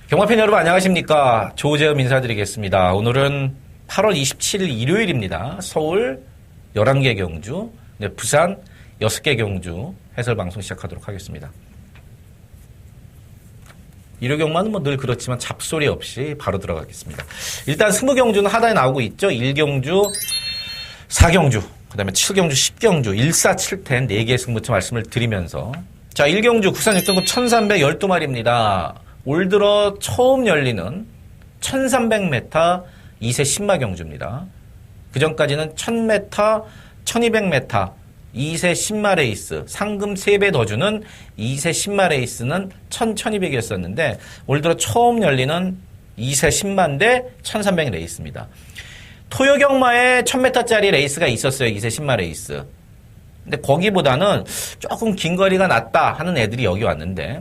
경마팬 여러분 안녕하십니까. 조재흠 인사드리겠습니다. 오늘은 8월 27일 일요일입니다. 서울 11개 경주, 부산 6개 경주 해설방송 시작하도록 하겠습니다. 일요 경마는 뭐 늘 그렇지만 잡소리 없이 바로 들어가겠습니다. 일단 20경주는 하단에 나오고 있죠. 1경주, 4경주, 그 다음에 7경주, 10경주, 1,4,7텐 4개의 승부처 말씀을 드리면서 자, 1경주 국산 6등급 1,312마리입니다. 올 들어 처음 열리는 1,300m 2세 신마 경주입니다. 그 전까지는 1,000m, 1,200m 2세 신마 레이스, 상금 3배 더 주는 2세 신마 레이스는 1,200이었었는데 올 들어 처음 열리는 2세 신마인데 1,300 레이스입니다. 토요경마에 1,000m짜리 레이스가 있었어요. 2세 신마 레이스. 근데 거기보다는 조금 긴 거리가 낫다 하는 애들이 여기 왔는데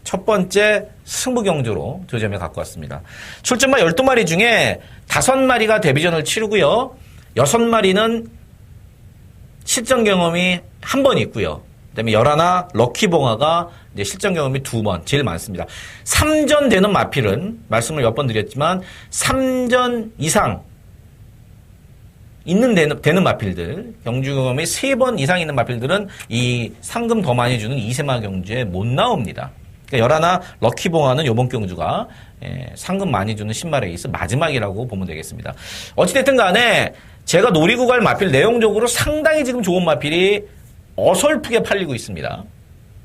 첫 번째 승부경주로 조재흠이 갖고 왔습니다. 출전마 12마리 중에 5마리가 데뷔전을 치르고요. 6마리는 실전 경험이 한 번 있고요. 그다음에 11 럭키봉화가 이제 실전 경험이 2번 제일 많습니다. 3전 되는 마필은 말씀을 몇 번 드렸지만 3전 이상 되는 마필들, 경주 경험이 3번 이상 있는 마필들은 이 상금 더 많이 주는 이세마 경주에 못 나옵니다. 그러니까 11 럭키봉화는 요번 경주가 상금 많이 주는 신마 레이스 마지막이라고 보면 되겠습니다. 어찌됐든 간에 제가 노리고 갈 마필 내용적으로 상당히 지금 좋은 마필이 어설프게 팔리고 있습니다.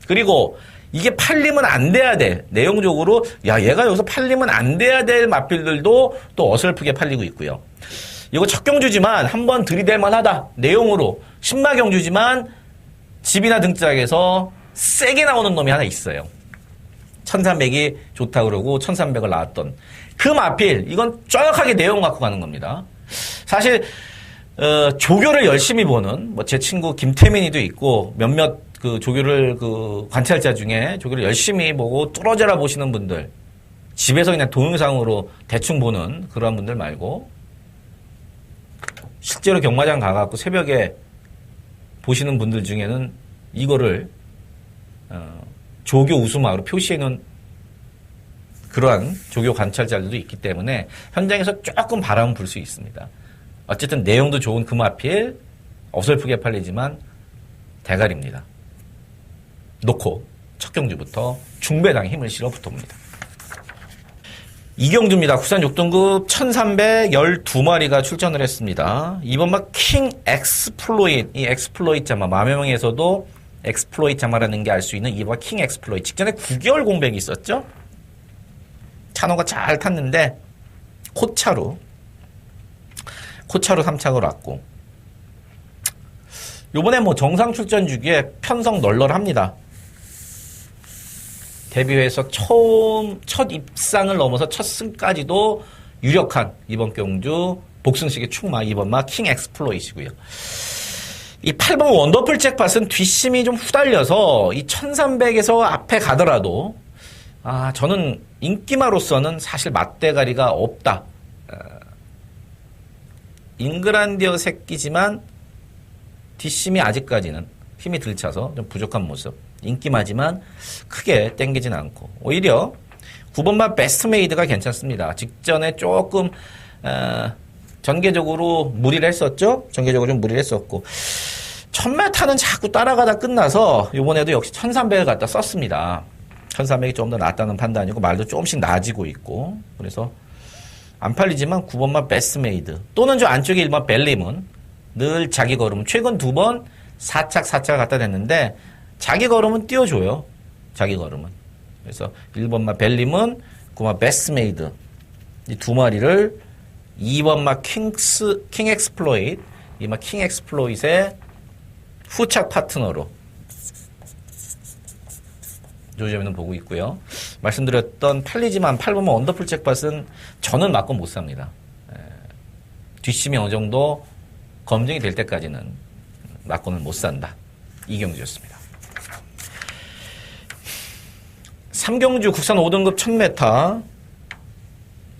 그리고 이게 팔리면 안 돼야 돼. 내용적으로 야 얘가 여기서 팔리면 안 돼야 될 마필들도 또 어설프게 팔리고 있고요. 이거 첫 경주지만 한번 들이댈 만하다. 내용으로 신마 경주지만 집이나 등짝에서 세게 나오는 놈이 하나 있어요. 1,300이 좋다 그러고 1,300을 나왔던 그 마필, 이건 쩌역하게 내용 갖고 가는 겁니다. 사실 조교를 열심히 보는 뭐 제 친구 김태민이도 있고 몇몇 그 조교를 그 관찰자 중에 조교를 열심히 보고 뚫어져라 보시는 분들, 집에서 그냥 동영상으로 대충 보는 그런 분들 말고 실제로 경마장 가갖고 새벽에 보시는 분들 중에는 이거를 조교 우수마으로 표시해놓은 그러한 조교 관찰자들도 있기 때문에 현장에서 조금 바람은 불 수 있습니다. 어쨌든 내용도 좋은 그 마필 어설프게 팔리지만 대가리입니다. 놓고 첫 경주부터 중배당에 힘을 실어 붙어봅니다. 2경주입니다. 국산 6등급 1,312마리가 출전을 했습니다. 이번 막 킹 엑스플로잇, 이 엑스플로잇 자마, 마매명에서도 엑스플로잇 자마라는 게 알 수 있는 이번 킹 엑스플로잇. 직전에 9개월 공백이 있었죠? 찬호가 잘 탔는데 코차로 3착을 왔고 요번에 뭐 정상 출전 주기에 편성 널널합니다. 데뷔해서 첫 입상을 넘어서 첫 승까지도 유력한 이번 경주 복승식의 축마 이번마 킹 엑스플로잇이고요. 이 8번 원더풀 잭팟은 뒷심이 좀 후달려서 이 1300에서 앞에 가더라도 저는 인기마로서는 사실 맞대가리가 없다. 잉그란디어 새끼지만 뒷심이 아직까지는 힘이 들차서 좀 부족한 모습. 인기마지만 크게 땡기진 않고 오히려 9번마 베스트메이드가 괜찮습니다. 직전에 조금 전개적으로 무리를 했었죠. 전개적으로 좀 무리를 했었고 1000m는 자꾸 따라가다 끝나서 이번에도 역시 1300을 갖다 썼습니다. 1300이 좀 더 낫다는 판단이고 말도 조금씩 나아지고 있고 그래서 안 팔리지만 9번마 베스트메이드 또는 저 안쪽에 1번 벨림은 늘 자기 걸음 최근 2번 4착 갖다 댔는데 자기 걸음은 띄워줘요. 자기 걸음은. 그래서 1번마 벨림은 9번마 베스트메이드 이 두 마리를 2번마 킹 엑스플로잇 이마 킹 엑스플로잇의 후착 파트너로 조재흠은 보고 있고요. 말씀드렸던 팔리지만 8번마 원더풀 잭팟은 저는 맞고 못 삽니다. 뒷심이 어느 정도 검증이 될 때까지는 맞고는 못 산다. 이경주였습니다. 3경주 국산 5등급 1000m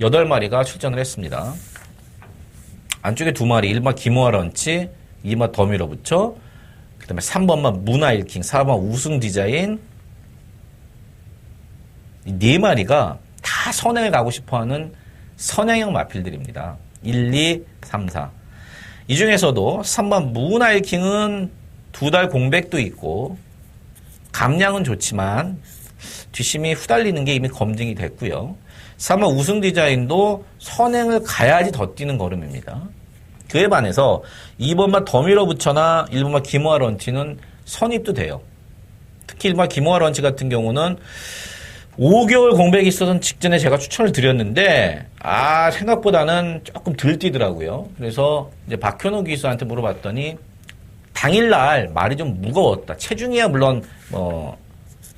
8마리가 출전을 했습니다. 안쪽에 2마리, 1번 김호아 런치, 2번 더 밀어붙여, 그 다음에 3번만 문화일킹, 4번 우승 디자인, 이 4마리가 다 선행을 가고 싶어하는 선행형 마필들입니다. 1, 2, 3, 4. 이 중에서도 3번 문화일킹은 2달 공백도 있고 감량은 좋지만 뒷심이 후달리는 게 이미 검증이 됐고요. 3번 우승 디자인도 선행을 가야지 더 뛰는 걸음입니다. 그에 반해서 2번만 더 밀어붙여나 1번만 김호아 런치는 선입도 돼요. 특히 1번 김호아 런치 같은 경우는 5개월 공백이 있어서 직전에 제가 추천을 드렸는데 생각보다는 조금 덜 뛰더라고요. 그래서 이제 박현우 기수한테 물어봤더니 당일날 말이 좀 무거웠다. 체중이야 물론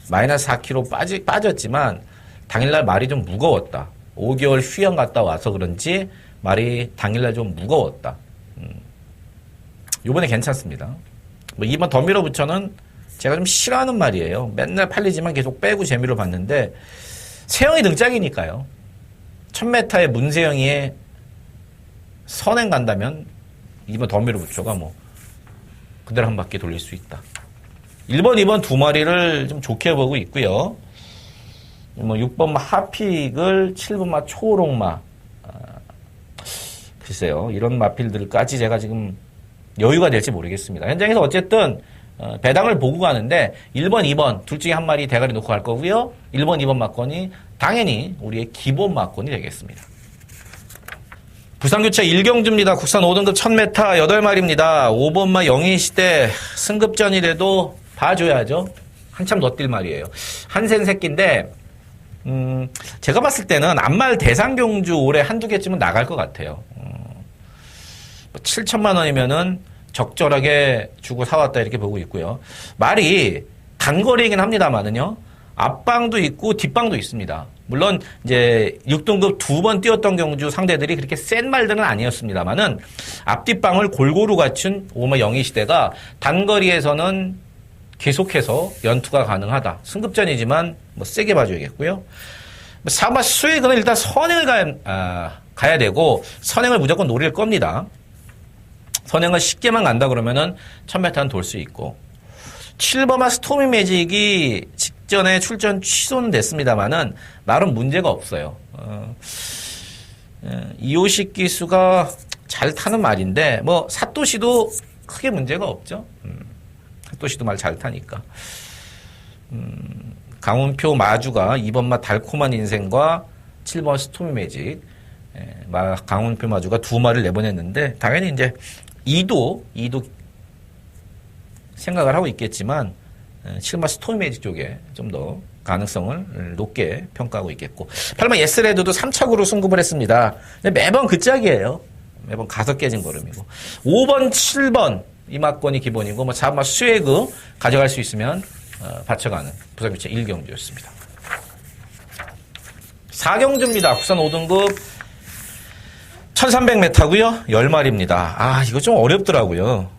마이너스 4kg 빠졌지만 당일날 말이 좀 무거웠다. 5개월 휴양 갔다 와서 그런지 말이 당일날 좀 무거웠다. 요번에 괜찮습니다. 2번 더 밀어붙여는 제가 좀 싫어하는 말이에요. 맨날 팔리지만 계속 빼고 재미로 봤는데 세영이 등짝이니까요. 1000m의 문세영이의 선행 간다면 2번 더 밀어붙여가 그대로 한 바퀴 돌릴 수 있다. 1번, 2번 2마리를 좀 좋게 보고 있고요. 6번마 하픽을 7번마 초록마. 글쎄요. 이런 마필들까지 제가 지금 여유가 될지 모르겠습니다. 현장에서 어쨌든 배당을 보고 가는데 1번, 2번 둘 중에 한 마리 대가리 놓고 갈 거고요. 1번, 2번 막건이 당연히 우리의 기본 막건이 되겠습니다. 부산교체 1경주입니다. 국산 5등급 1000m 8마리입니다. 5번마 영희시대 승급전이라도 봐줘야죠. 한참 더 뛸 말이에요. 한센 새끼인데 제가 봤을 때는 안말 대상경주 올해 한두 개쯤은 나갈 것 같아요. 7천만 원이면은 적절하게 주고 사왔다 이렇게 보고 있고요. 말이 단거리이긴 합니다만은요. 앞방도 있고 뒷방도 있습니다. 물론 이제 6등급 2번 뛰었던 경주 상대들이 그렇게 센 말들은 아니었습니다만은 앞뒷방을 골고루 갖춘 5번 영희시대가 단거리에서는 계속해서 연투가 가능하다. 승급전이지만 세게 봐줘야겠고요. 4번 수익은 일단 선행을 가야 되고 선행을 무조건 노릴 겁니다. 선행을 쉽게만 간다 그러면은 1000m는 돌 수 있고 7번마 스토미 매직이 직전에 출전 취소는 됐습니다만은 나름 문제가 없어요. 이호식 기수가 잘 타는 말인데 사토시도 크게 문제가 없죠. 사토시도 말 잘 타니까. 강훈표 마주가 2번마 달콤한 인생과 7번 스토미 매직 강훈표 마주가 2마리를 내보냈는데 당연히 이제 2도 생각을 하고 있겠지만 7번 스토미 매직 쪽에 좀 더 가능성을 높게 평가하고 있겠고 8번 예스레드도 3착으로 승급을 했습니다. 매번 그 짝이에요. 매번 가서 깨진 걸음이고 5번 7번 이 막건이 기본이고 4번 스웨그 가져갈 수 있으면 받쳐가는 부산교체 1경주였습니다. 4경주입니다. 국산 5등급 1300m고요. 10마리입니다. 이거 좀 어렵더라고요.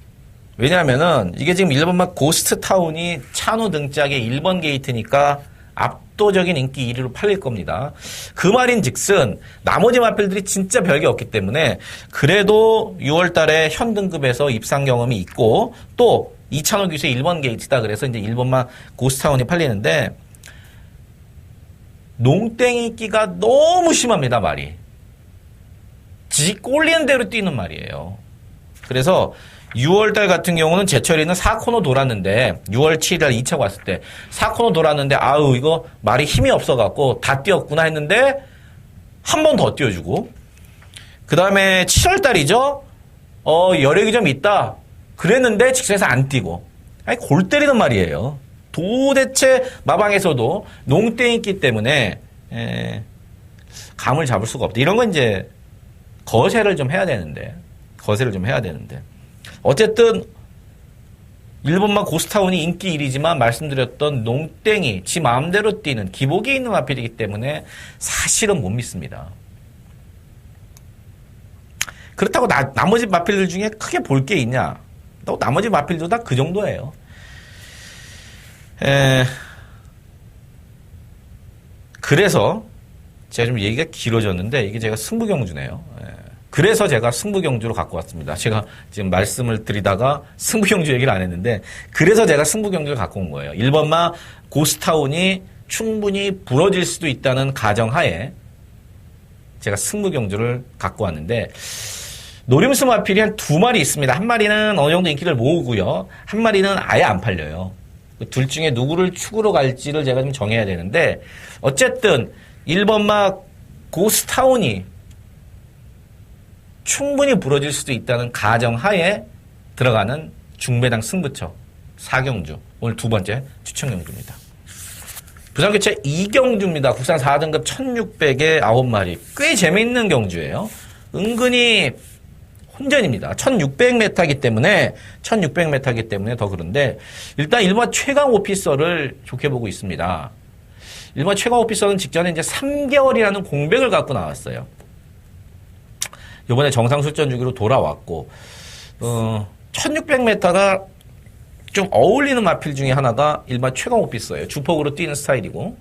왜냐하면은 이게 지금 1번마 고스트타운이 찬호 등짝의 1번 게이트니까 압도적인 인기 1위로 팔릴 겁니다. 그 말인 즉슨 나머지 마필들이 진짜 별게 없기 때문에 그래도 6월 달에 현 등급에서 입상 경험이 있고 또 이찬호 기수의 1번 게이트다 그래서 이제 1번마 고스트타운이 팔리는데 농땡이 끼가 너무 심합니다, 말이. 지 꼴리는 대로 뛰는 말이에요. 그래서 6월달 같은 경우는 제철이는 4코너 돌았는데 6월 7일 2차 왔을 때 4코너 돌았는데 이거 말이 힘이 없어갖고 다 뛰었구나 했는데 한 번 더 뛰어주고 그 다음에 7월달이죠. 여력이 좀 있다 그랬는데 직선에서 안 뛰고 골 때리는 말이에요. 도대체 마방에서도 농땡이 있기 때문에 감을 잡을 수가 없다. 이런 건 이제 거세를 좀 해야 되는데 어쨌든 1번만 고스타운이 인기 1위지만 말씀드렸던 농땡이 지 마음대로 뛰는 기복이 있는 마필이기 때문에 사실은 못 믿습니다. 그렇다고 나머지 마필들 중에 크게 볼 게 있냐? 또 나머지 마필도 다 그 정도예요. 그래서 제가 좀 얘기가 길어졌는데 이게 제가 승부경주네요. 그래서 제가 승부경주로 갖고 왔습니다. 제가 지금 말씀을 드리다가 승부경주 얘기를 안 했는데 그래서 제가 승부경주를 갖고 온 거예요. 1번마 고스타운이 충분히 부러질 수도 있다는 가정하에 제가 승부경주를 갖고 왔는데 노림수 마필이 한 2마리 있습니다. 한 마리는 어느 정도 인기를 모으고요. 한 마리는 아예 안 팔려요. 둘 중에 누구를 축으로 갈지를 제가 좀 정해야 되는데 어쨌든 1번마 고스타운이 충분히 부러질 수도 있다는 가정하에 들어가는 중배당 승부처 4경주 오늘 2번째 추천경주입니다. 부산교체 2경주입니다. 국산 4등급 1600에 9마리 꽤 재미있는 경주예요. 은근히 혼전입니다. 1600m이기 때문에 더 그런데 일단 일본 최강 오피서를 좋게 보고 있습니다. 일본 최강 오피서는 직전에 이제 3개월이라는 공백을 갖고 나왔어요. 이번에 정상 출전 주기로 돌아왔고 1600m가 좀 어울리는 마필 중에 하나가 일반 최강 오피서예요. 주폭으로 뛰는 스타일이고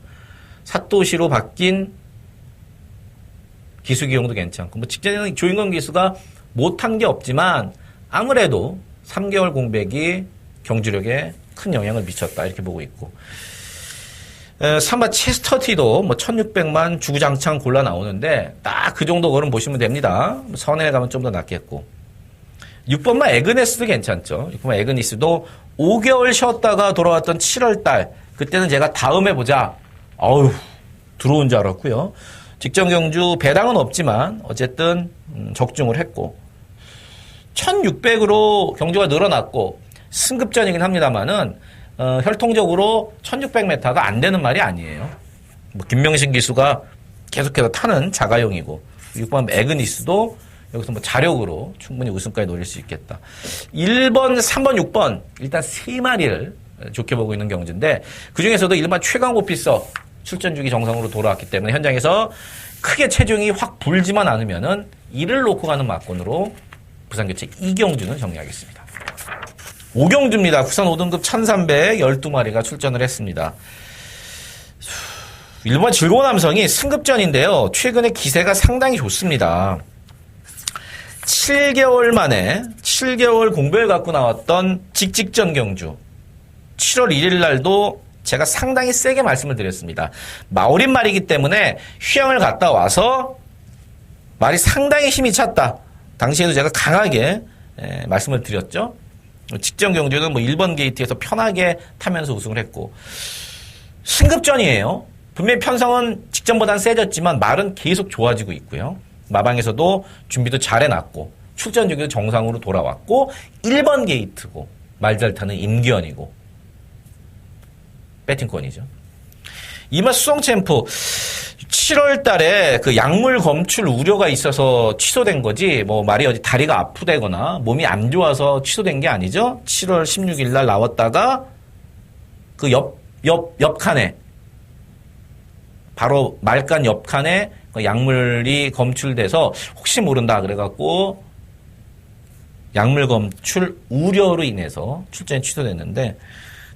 사토시로 바뀐 기수 기용도 괜찮고 뭐 직전에는 조인건 기수가 못한 게 없지만 아무래도 3개월 공백이 경주력에 큰 영향을 미쳤다 이렇게 보고 있고 3번 체스터티도 뭐 1600만 주구장창 골라 나오는데 딱 그 정도 걸음 보시면 됩니다. 선에 가면 좀 더 낫겠고 6번만 에그네스도 괜찮죠. 6번만 에그니스도 5개월 쉬었다가 돌아왔던 7월달 그때는 제가 다음에 보자 어휴 들어온 줄 알았고요. 직전 경주 배당은 없지만 어쨌든 적중을 했고 1600으로 경주가 늘어났고 승급전이긴 합니다만은 혈통적으로 1600m가 안 되는 말이 아니에요. 뭐 김명신 기수가 계속해서 타는 자가용이고 6번 에그니스도 여기서 뭐 자력으로 충분히 우승까지 노릴 수 있겠다. 1번, 3번, 6번 일단 3마리를 좋게 보고 있는 경주인데 그중에서도 일반 최강 오피서 출전 주기 정상으로 돌아왔기 때문에 현장에서 크게 체중이 확 불지만 않으면은 이를 놓고 가는 막권으로 부산교체 2경주는 정리하겠습니다. 5경주입니다. 국산 5등급 1312마리가 출전을 했습니다. 일본 즐거운 함성이 승급전인데요. 최근에 기세가 상당히 좋습니다. 7개월 만에 7개월 공백을 갖고 나왔던 직직전 경주 7월 1일 날도 제가 상당히 세게 말씀을 드렸습니다. 마오린 말이기 때문에 휴양을 갔다 와서 말이 상당히 힘이 찼다. 당시에도 제가 강하게 말씀을 드렸죠. 직전 경주는 뭐 1번 게이트에서 편하게 타면서 우승을 했고 승급전이에요. 분명히 편성은 직전보다는 세졌지만 말은 계속 좋아지고 있고요. 마방에서도 준비도 잘 해놨고 출전 주기도 정상으로 돌아왔고 1번 게이트고 말 잘 타는 임기현이고 배팅권이죠. 이마 수성 챔프 7월 달에 그 약물 검출 우려가 있어서 취소된 거지 뭐 말이 어디 다리가 아프다거나 몸이 안 좋아서 취소된 게 아니죠. 7월 16일 날 나왔다가 그 옆 칸에 바로 말간 옆 칸에 그 약물이 검출돼서 혹시 모른다 그래갖고 약물 검출 우려로 인해서 출전이 취소됐는데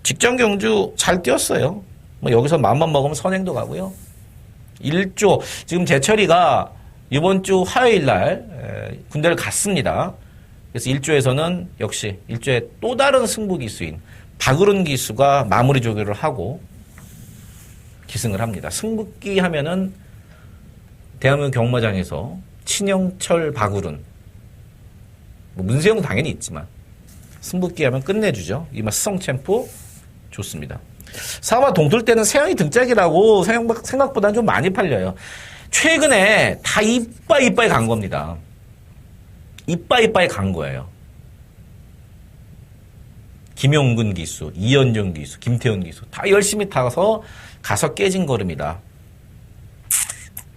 직전 경주 잘 뛰었어요. 뭐 여기서 마음만 먹으면 선행도 가고요. 1조 지금 제철이가 이번 주 화요일 날 군대를 갔습니다. 그래서 1조에서는 역시 1조의 또 다른 승부 기수인 박으론 기수가 마무리 조교를 하고 기승을 합니다. 승부기 하면은 대한민국 경마장에서 친영철 박으론 뭐 문세영도 당연히 있지만 승부기 하면 끝내주죠. 이마 수성 챔프 좋습니다. 사마 동틀 때는 세영이 등짝이라고 생각보다는 좀 많이 팔려요. 최근에 다 이빠이 간 겁니다. 이빠이 간 거예요. 김용근 기수, 이현정 기수, 김태훈 기수 다 열심히 타서 가서 깨진 걸음이다.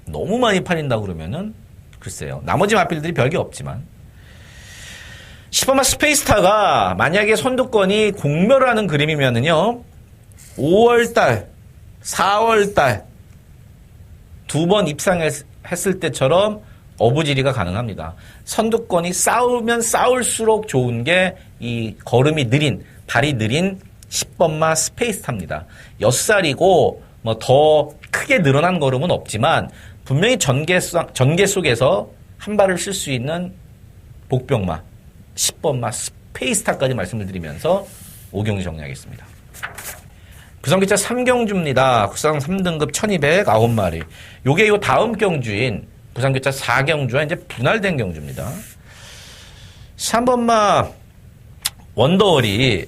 너무 많이 팔린다고 그러면은 글쎄요. 나머지 마필들이 별게 없지만 10번마 스페이스타가 만약에 선두권이 공멸하는 그림이면은요 5월달, 4월달 2번 입상했을 때처럼 어부지리가 가능합니다. 선두권이 싸우면 싸울수록 좋은 게 이 걸음이 느린, 발이 느린 10번마 스페이스타입니다. 6살이고 뭐 더 크게 늘어난 걸음은 없지만 분명히 전개 속에서 한 발을 쓸 수 있는 복병마 10번마 스페이스타까지 말씀을 드리면서 5경주 정리하겠습니다. 부산기차 3경주입니다. 국상 3등급 1209마리. 요게 요 다음 경주인 부산기차 4경주와 이제 분할된 경주입니다. 3번마 원더월이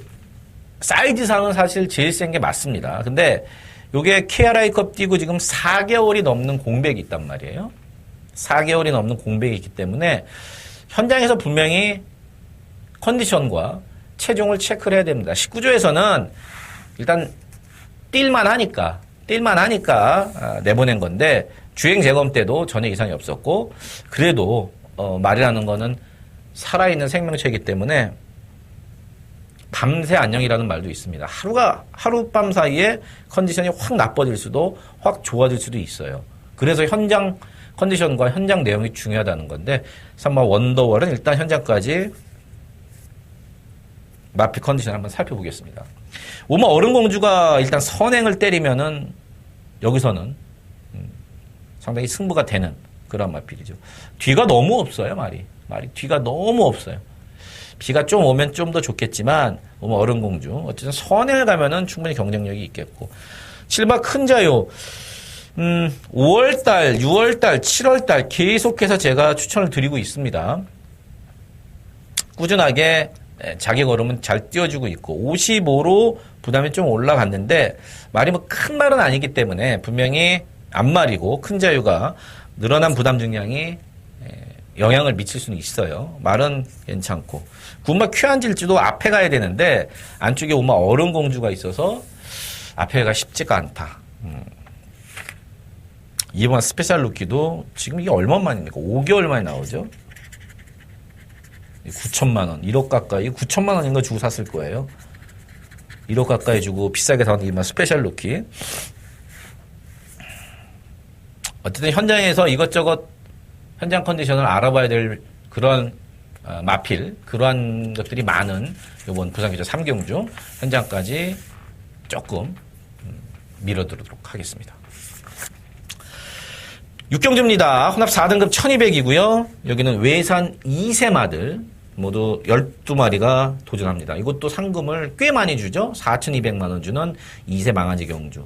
사이즈상은 사실 제일 센 게 맞습니다. 근데 요게 KRI컵 뛰고 지금 4개월이 넘는 공백이 있단 말이에요. 4개월이 넘는 공백이 있기 때문에 현장에서 분명히 컨디션과 체중을 체크를 해야 됩니다. 19조에서는 일단 뛸만 하니까 내보낸 건데 주행 재검 때도 전혀 이상이 없었고 그래도 말이라는 거는 살아있는 생명체이기 때문에 밤새 안녕이라는 말도 있습니다. 하룻밤 사이에 컨디션이 확 나빠질 수도 확 좋아질 수도 있어요. 그래서 현장 컨디션과 현장 내용이 중요하다는 건데 3번 원더월은 일단 현장까지 마필 컨디션 한번 살펴보겠습니다. 5번 어른공주가 일단 선행을 때리면은 여기서는 상당히 승부가 되는 그런 마필이죠. 뒤가 너무 없어요, 말이 뒤가 너무 없어요. 비가 좀 오면 좀 더 좋겠지만 5번 어른공주 어쨌든 선행을 가면은 충분히 경쟁력이 있겠고 7번 큰자요 5월달, 6월달, 7월달 계속해서 제가 추천을 드리고 있습니다. 꾸준하게 자기 걸음은 잘 띄워주고 있고 55로 부담이 좀 올라갔는데 말이 뭐 큰 말은 아니기 때문에 분명히 앞말이고 큰 자유가 늘어난 부담 증량이 영향을 미칠 수는 있어요. 말은 괜찮고 9번 큐안질주도 앞에 가야 되는데 안쪽에 5번 어른공주가 있어서 앞에 가 쉽지가 않다. 2번 스페셜 루키도 지금 이게 얼마만입니까? 5개월 만에 나오죠. 9천만 원, 1억 가까이 9천만 원인가 주고 샀을 거예요. 1억 가까이 주고 비싸게 사온 2번 스페셜 루키. 어쨌든 현장에서 이것저것 현장 컨디션을 알아봐야 될 그런 마필 그러한 것들이 많은 이번 부산기차 3경주 현장까지 조금 밀어두도록 하겠습니다. 6경주입니다. 혼합 4등급 1200이고요. 여기는 외산 2세마들 모두 12마리가 도전합니다. 이것도 상금을 꽤 많이 주죠. 4,200만 원 주는 2세 망아지 경주.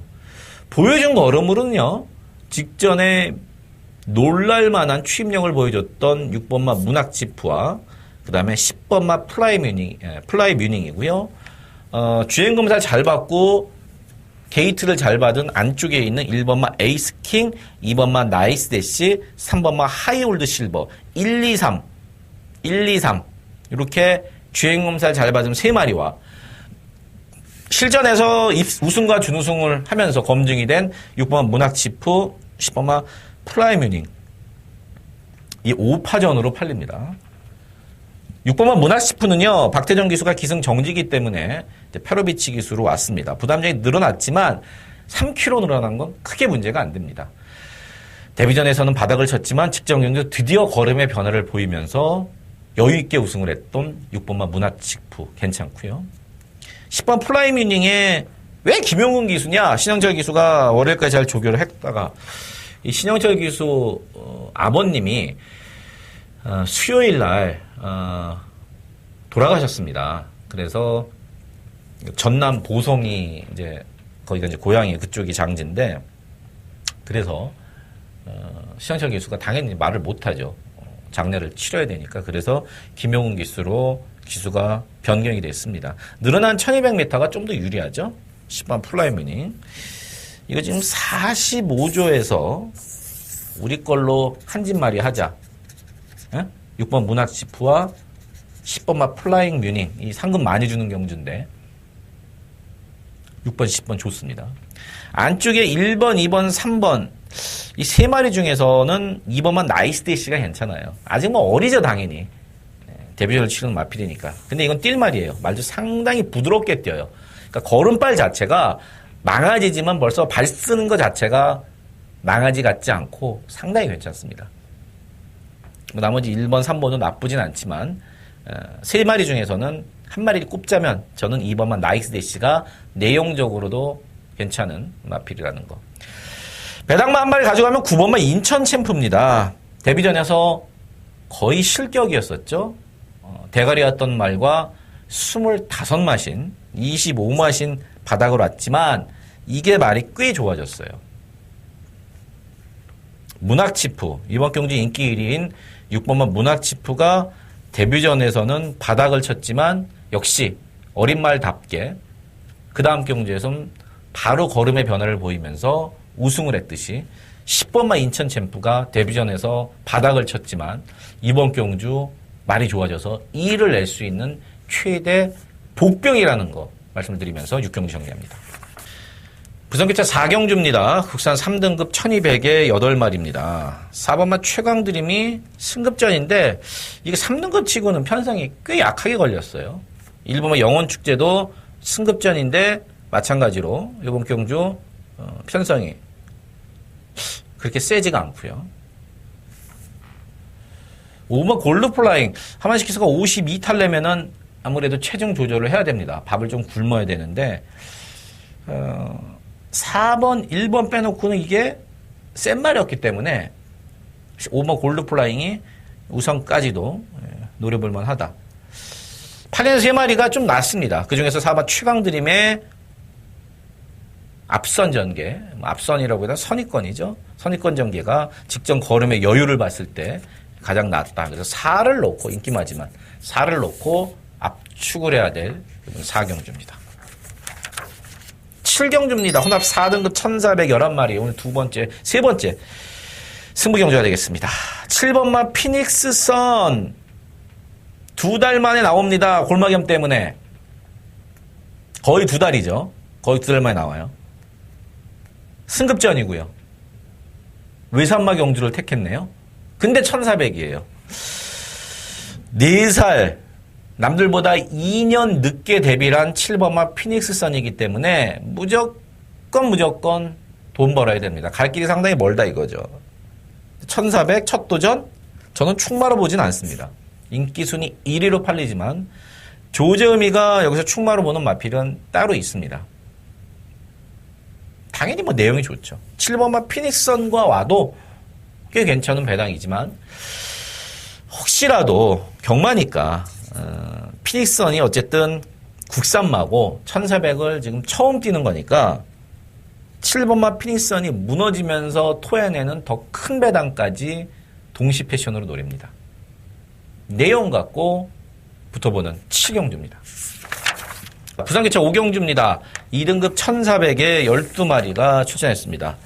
보여준 걸음으로는요. 직전에 놀랄만한 취입력을 보여줬던 6번마 문학지프와 그 다음에 10번마 플라이 뮤닝이고요. 주행검사를 잘 받고 게이트를 잘 받은 안쪽에 있는 1번마 에이스킹, 2번마 나이스대시, 3번마 하이올드 실버, 1, 2, 3 이렇게 주행검사를 잘 받은 3마리와 실전에서 우승과 준우승을 하면서 검증이 된 6번마 문학지프, 10번마 플라이뮤닝 이 5파전으로 팔립니다. 6번만 문학시프는요. 박태정 기수가 기승정지이기 때문에 페로비치 기수로 왔습니다. 부담량이 늘어났지만 3kg 늘어난 건 크게 문제가 안 됩니다. 데뷔전에서는 바닥을 쳤지만 직전경주 드디어 걸음의 변화를 보이면서 여유있게 우승을 했던 6번만 문학시프 괜찮고요. 10번 플라이뮤닝에 왜 김용훈 기수냐. 신영철 기수가 월요일까지 잘 조교를 했다가 이 신영철 기수 아버님이 수요일 날 돌아가셨습니다. 그래서 전남 보성이 이제 거기가 이제 고향이 그쪽이 장지인데 그래서 신영철 기수가 당연히 말을 못하죠. 장례를 치러야 되니까. 그래서 김용훈 기수로 기수가 변경이 됐습니다. 늘어난 1200m가 좀 더 유리하죠. 10번 플라이뮤닝. 이거 지금 45조에서 우리 걸로 한진마리 하자. 6번 문학지프와 10번마 플라잉 뮤닝. 이 상금 많이 주는 경주인데 6번, 10번 좋습니다. 안쪽에 1번, 2번, 3번 이 3마리 중에서는 2번만 나이스데이시가 괜찮아요. 아직 뭐 어리죠 당연히. 데뷔전을 치르는 마필이니까. 근데 이건 뛸 말이에요. 말도 상당히 부드럽게 뛰어요. 그러니까 걸음발 자체가 망아지지만 벌써 발 쓰는 것 자체가 망아지 같지 않고 상당히 괜찮습니다. 나머지 1번, 3번은 나쁘진 않지만 세 마리 중에서는 한 마리를 꼽자면 저는 2번만 나이스 대시가 내용적으로도 괜찮은 마필이라는 거. 배당만 한 마리 가져가면 9번만 인천 챔프입니다. 데뷔전에서 거의 실격이었었죠. 대가리였던 말과 25마신, 25마신 바닥으로 왔지만 이게 말이 꽤 좋아졌어요. 문학치프, 이번 경주 인기 1위인 6번만 문학치프가 데뷔전에서는 바닥을 쳤지만 역시 어린 말답게 그 다음 경주에서는 바로 걸음의 변화를 보이면서 우승을 했듯이 10번만 인천 챔프가 데뷔전에서 바닥을 쳤지만 이번 경주 말이 좋아져서 2위를 낼 수 있는 최대 복병이라는 거 말씀드리면서 6경주 정리합니다. 부산기차 4경주입니다. 국산 3등급 1200에 8마리입니다. 4번만 최강드림이 승급전인데 이게 3등급 치고는 편성이 꽤 약하게 걸렸어요. 1번만 영원축제도 승급전인데 마찬가지로 이번 경주 편성이 그렇게 세지가 않고요. 5번 골드플라잉 하만식 기수가 52탈 아무래도 체중 조절을 해야 됩니다. 밥을 좀 굶어야 되는데 4번, 1번 빼놓고는 이게 센 말이었기 때문에 5번 골드플라잉이 우선까지도 노려볼만 하다. 8에서 3마리가 좀 낫습니다. 그 중에서 4번 최강드림의 앞선 전개, 앞선이라고 해야 선입권이죠. 선입권 전개가 직전 걸음의 여유를 봤을 때 가장 낫다. 그래서 4를 놓고, 인기마지만 4를 놓고 압축을 해야 될 4경주입니다. 7경주입니다. 혼합 4등급 1411마리. 오늘 세 번째 승부경주가 되겠습니다. 7번마 피닉스 선. 2달 만에 나옵니다. 골마겸 때문에. 거의 2달이죠. 거의 2달 만에 나와요. 승급전이고요. 외산마 경주를 택했네요. 근데 1400이에요. 4살, 남들보다 2년 늦게 데뷔를 한 7번마 피닉스 선이기 때문에 무조건 돈 벌어야 됩니다. 갈 길이 상당히 멀다 이거죠. 1400 첫 도전? 저는 충마로 보진 않습니다. 인기순위 1위로 팔리지만 조재음이가 여기서 충마로 보는 마필은 따로 있습니다. 당연히 내용이 좋죠. 7번마 피닉스 선과 와도 꽤 괜찮은 배당이지만 혹시라도 경마니까 피닉스 선이 어쨌든 국산마고 1400을 지금 처음 뛰는 거니까 7번마 피닉스 선이 무너지면서 토해내는 더 큰 배당까지 동시 패션으로 노립니다. 내용 갖고 붙어보는 7경주입니다. 부산기차 5경주입니다. 2등급 1400에 12마리가 출전했습니다.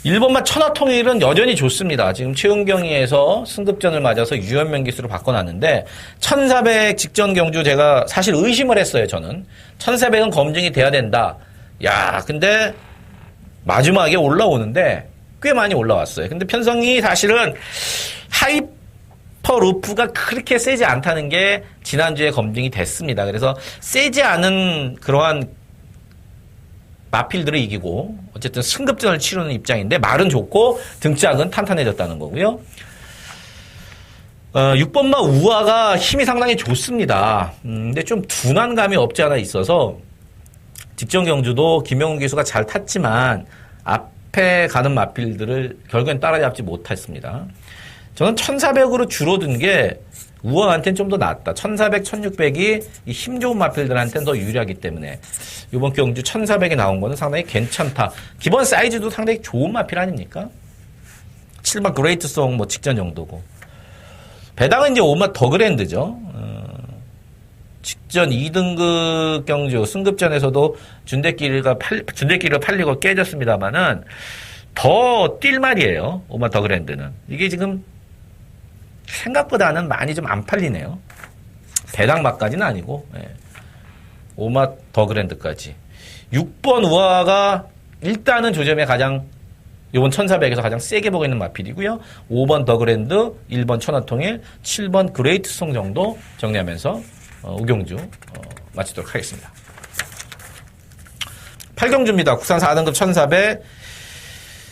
1번마 천하통일은 여전히 좋습니다. 지금 최은경이에서 승급전을 맞아서 유연명 기수로 바꿔놨는데 1400 직전 경주 제가 사실 의심을 했어요. 저는 1400은 검증이 돼야 된다. 야, 근데 마지막에 올라오는데 꽤 많이 올라왔어요. 근데 편성이 사실은 하이퍼 루프가 그렇게 세지 않다는 게 지난주에 검증이 됐습니다. 그래서 세지 않은 그러한 마필들을 이기고 어쨌든 승급전을 치르는 입장인데 말은 좋고 등짝은 탄탄해졌다는 거고요. 6번마 우아가 힘이 상당히 좋습니다. 근데 좀 둔한 감이 없지 않아 있어서 직전 경주도 김영훈 기수가 잘 탔지만 앞에 가는 마필들을 결국엔 따라잡지 못했습니다. 저는 1400으로 줄어든 게 우아한테는 좀 더 낫다. 1400, 1600이 힘 좋은 마필들한테는 더 유리하기 때문에 이번 경주 1400이 나온 거는 상당히 괜찮다. 기본 사이즈도 상당히 좋은 마필 아닙니까? 7번 그레이트송 직전 정도고. 배당은 이제 5번 더 그랜드죠. 직전 2등급 경주 승급전에서도 준대끼리가 팔리고 깨졌습니다만은 더 뛸 말이에요. 5번 더 그랜드는. 이게 지금 생각보다는 많이 좀 안 팔리네요. 배당맛까지는 아니고 5맛 더 그랜드까지. 6번 우아가 일단은 조점에 가장 이번 1400에서 가장 세게 보고 있는 마필이고요. 5번 더 그랜드, 1번 천하통일, 7번 그레이트송 정도 정리하면서 우경주 마치도록 하겠습니다. 8경주입니다. 국산 4등급 1400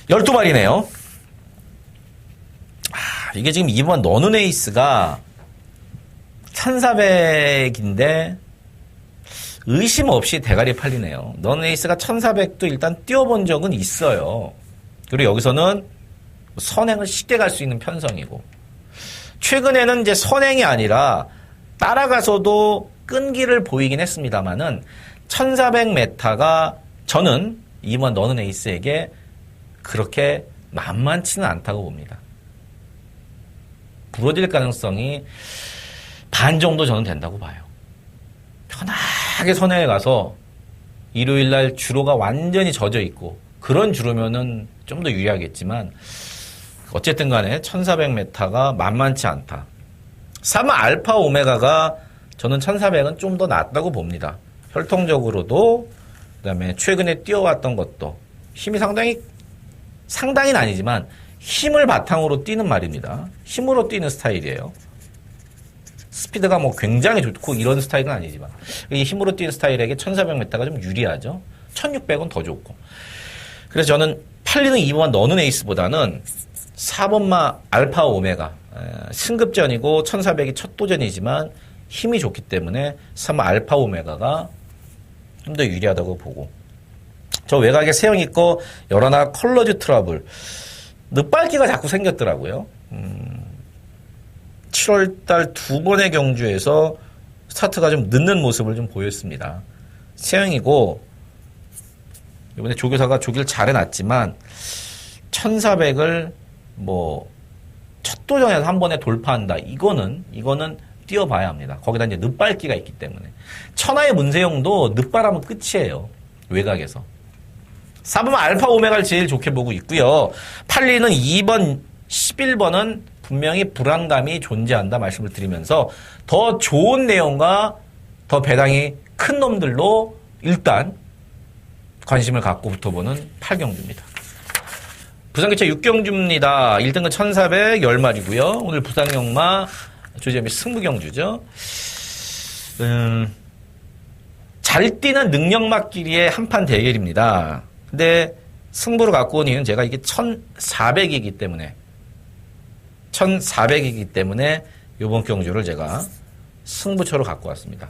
12마리네요. 이게 지금 2번 너는 에이스가 1400인데 의심 없이 대가리 팔리네요. 너네이스가 1400도 일단 띄워본 적은 있어요. 그리고 여기서는 선행을 쉽게 갈 수 있는 편성이고, 최근에는 이제 선행이 아니라 따라가서도 끈기를 보이긴 했습니다만은 1400m가 저는 이번 너는에이스에게 그렇게 만만치는 않다고 봅니다. 부러질 가능성이 반 정도 저는 된다고 봐요. 편하게 선행에 가서 일요일날 주로가 완전히 젖어 있고 그런 주로면은 좀 더 유리하겠지만, 어쨌든 간에 1400m가 만만치 않다. 3번 알파 오메가가 저는 1400은 좀 더 낫다고 봅니다. 혈통적으로도, 그 다음에 최근에 뛰어왔던 것도 힘이 상당히는 아니지만 힘을 바탕으로 뛰는 말입니다. 힘으로 뛰는 스타일이에요. 스피드가 뭐 굉장히 좋고 이런 스타일은 아니지만, 이 힘으로 뛰는 스타일에게 1400m가 좀 유리하죠. 1600은 더 좋고. 그래서 저는 팔리는 2번 너는 에이스보다는 4번마 알파 오메가, 승급전이고 1400이 첫 도전이지만 힘이 좋기 때문에 3번 알파 오메가가 좀 더 유리하다고 보고, 저 외곽에 세형 있고 여러 나 컬러즈 트러블, 늦발기가 자꾸 생겼더라고요. 7월달 두 번의 경주에서 스타트가 좀 늦는 모습을 좀 보였습니다. 세형이고 이번에 조교사가 조기를 잘 해놨지만 1400을 뭐 첫 도전에서 한 번에 돌파한다. 이거는 뛰어봐야 합니다. 거기다 이제 늦발기가 있기 때문에. 천하의 문세영도 늦발하면 끝이에요. 외곽에서. 4번 알파 오메가를 제일 좋게 보고 있고요. 팔리는 2번, 11번은 분명히 불안감이 존재한다 말씀을 드리면서 더 좋은 내용과 더 배당이 큰 놈들로 일단 관심을 갖고 붙어보는 8경주입니다. 부산기차 6경주입니다. 1등은 1400 10마리고요. 오늘 부산경마 조지엄이 승부경주죠. 잘 뛰는 능력마끼리의 한판 대결입니다. 근데 승부를 갖고 온 이유는 제가 이게 1400이기 때문에 이번 경주를 제가 승부처로 갖고 왔습니다.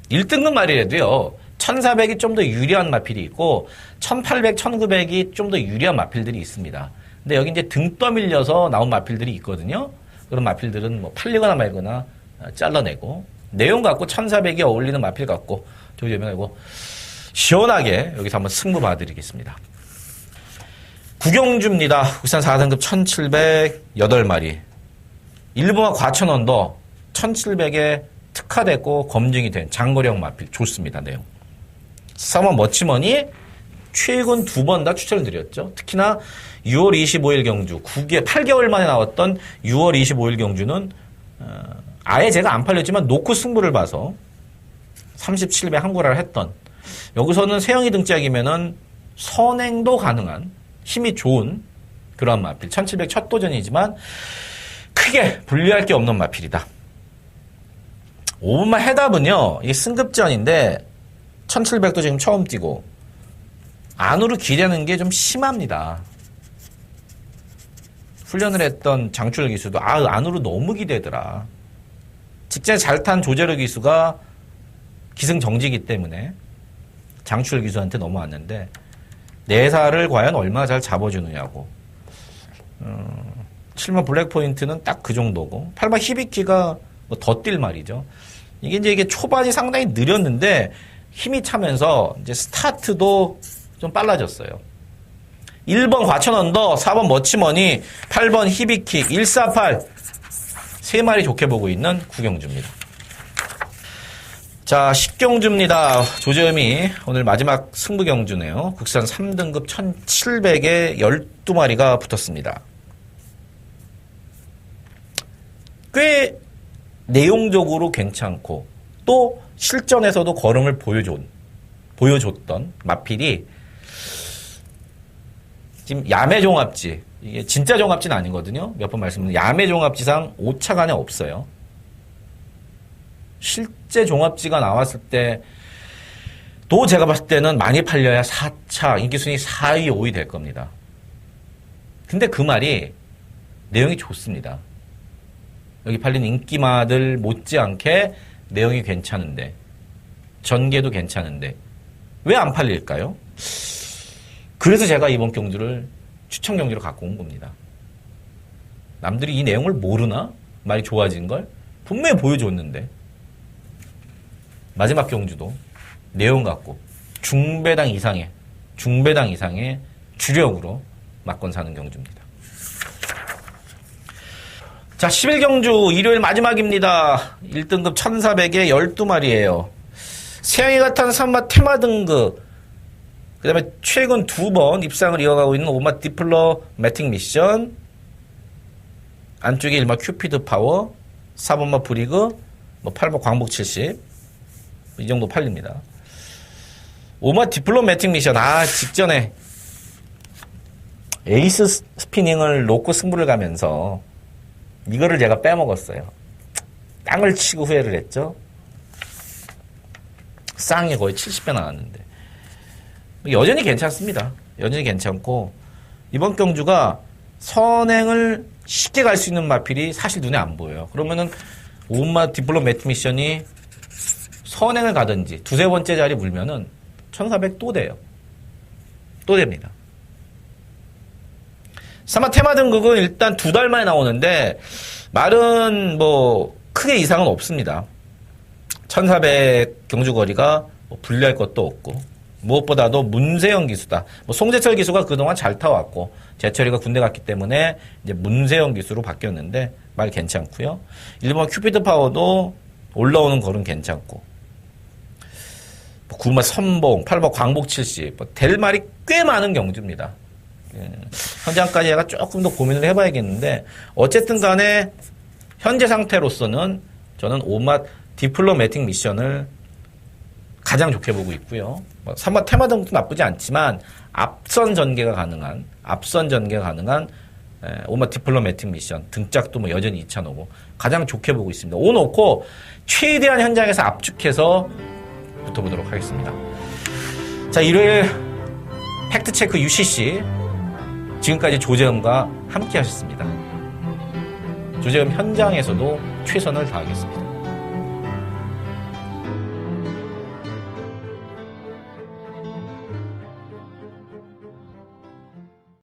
1등급 말이라도요. 1400이 좀 더 유리한 마필이 있고 1800, 1900이 좀 더 유리한 마필들이 있습니다. 근데 여기 이제 등 떠밀려서 나온 마필들이 있거든요. 그런 마필들은 뭐 팔리거나 말거나 잘라내고, 내용 갖고 1400이 어울리는 마필 갖고 조지엄이고 시원하게 여기서 한번 승부 봐드리겠습니다. 구경주입니다. 국산 4등급 1708마리. 일본화 과천 언더 1700에 특화됐고 검증이 된 장거리형 마필 좋습니다. 내용. 3번 멋지머니 최근 2번 다 추천을 드렸죠. 특히나 6월 25일 경주 8개월 만에 나왔던 6월 25일 경주는 아예 제가 안 팔렸지만 놓고 승부를 봐서 37배 한구라를 했던, 여기서는 세영이 등짝이면은 선행도 가능한 힘이 좋은 그런 마필. 1700 첫 도전이지만 크게 분리할 게 없는 마필이다. 5분만 해답은요, 이게 승급전인데 1700도 지금 처음 뛰고 안으로 기대는 게 좀 심합니다. 훈련을 했던 장출혁 기수도 안으로 너무 기대더라. 직전에 잘 탄 조재혁 기수가 기승정지이기 때문에 장출혁 기수한테 넘어왔는데 내사를 과연 얼마나 잘 잡아주느냐고. 7번 블랙포인트는 딱 그 정도고, 8번 히비키가 뭐 더 뛸 말이죠. 이게 초반이 상당히 느렸는데 힘이 차면서 이제 스타트도 좀 빨라졌어요. 1번 과천 언더, 4번 머치머니, 8번 히비키, 148 세 마리 좋게 보고 있는 구경주입니다. 자, 10경주입니다. 조재엄이 오늘 마지막 승부경주네요. 국산 3등급 1700에 12마리가 붙었습니다. 꽤 내용적으로 괜찮고 또 실전에서도 걸음을 보여줬던 마필이 지금 야매종합지, 이게 진짜 종합지는 아니거든요. 몇 번 말씀드린 야매종합지상 오차가 안에 없어요. 실제 종합지가 나왔을 때 또 제가 봤을 때는 많이 팔려야 4차, 인기순위 4위, 5위 될 겁니다. 근데 그 말이 내용이 좋습니다. 여기 팔린 인기마들 못지않게 내용이 괜찮은데, 전개도 괜찮은데 왜 안 팔릴까요? 그래서 제가 이번 경주를 추천 경주로 갖고 온 겁니다. 남들이 이 내용을 모르나? 많이 좋아진 걸? 분명히 보여줬는데. 마지막 경주도 내용 갖고 중배당 이상의 주력으로 막건 사는 경주입니다. 자, 11경주 일요일 마지막입니다. 1등급 1400에 12마리예요. 세양이 같은 산마 테마 등급, 그 다음에 최근 2번 입상을 이어가고 있는 오마 디플로매틱 미션, 안쪽에 1마 큐피드 파워, 4번마 브리그, 8번 광복 70, 이 정도 팔립니다. 오마 디플로매틱 미션, 직전에 에이스 스피닝을 놓고 승부를 가면서 이거를 제가 빼먹었어요. 땅을 치고 후회를 했죠. 쌍이 거의 70배 나왔는데 여전히 괜찮습니다. 여전히 괜찮고 이번 경주가 선행을 쉽게 갈 수 있는 마필이 사실 눈에 안 보여요. 그러면은 오마 디플로매틱 미션이 선행을 가든지 두세 번째 자리 물면은 1400 또 돼요. 또 됩니다. 사마 테마 등급은 일단 2달 만에 나오는데 말은 뭐 크게 이상은 없습니다. 1400 경주거리가 뭐 불리할 것도 없고 무엇보다도 문세영 기수다. 뭐 송재철 기수가 그동안 잘 타왔고 재철이가 군대 갔기 때문에 이제 문세영 기수로 바뀌었는데 말 괜찮고요. 일본 큐피드 파워도 올라오는 걸은 괜찮고 9번 선봉, 8번 광복 70, 될 말이 꽤 많은 경주입니다. 현장까지 제가 조금 더 고민을 해봐야겠는데 어쨌든 간에 현재 상태로서는 저는 오맛 디플로매틱 미션을 가장 좋게 보고 있고요. 3번 테마 등도 나쁘지 않지만 앞선 전개가 가능한 오맛 디플로매틱 미션 등짝도 뭐 여전히 2,500 가장 좋게 보고 있습니다. 오 놓고 최대한 현장에서 압축해서 붙어보도록 하겠습니다. 자, 일요일 팩트체크 UCC 지금까지 조재음과 함께 하셨습니다. 조재음 현장에서도 최선을 다하겠습니다.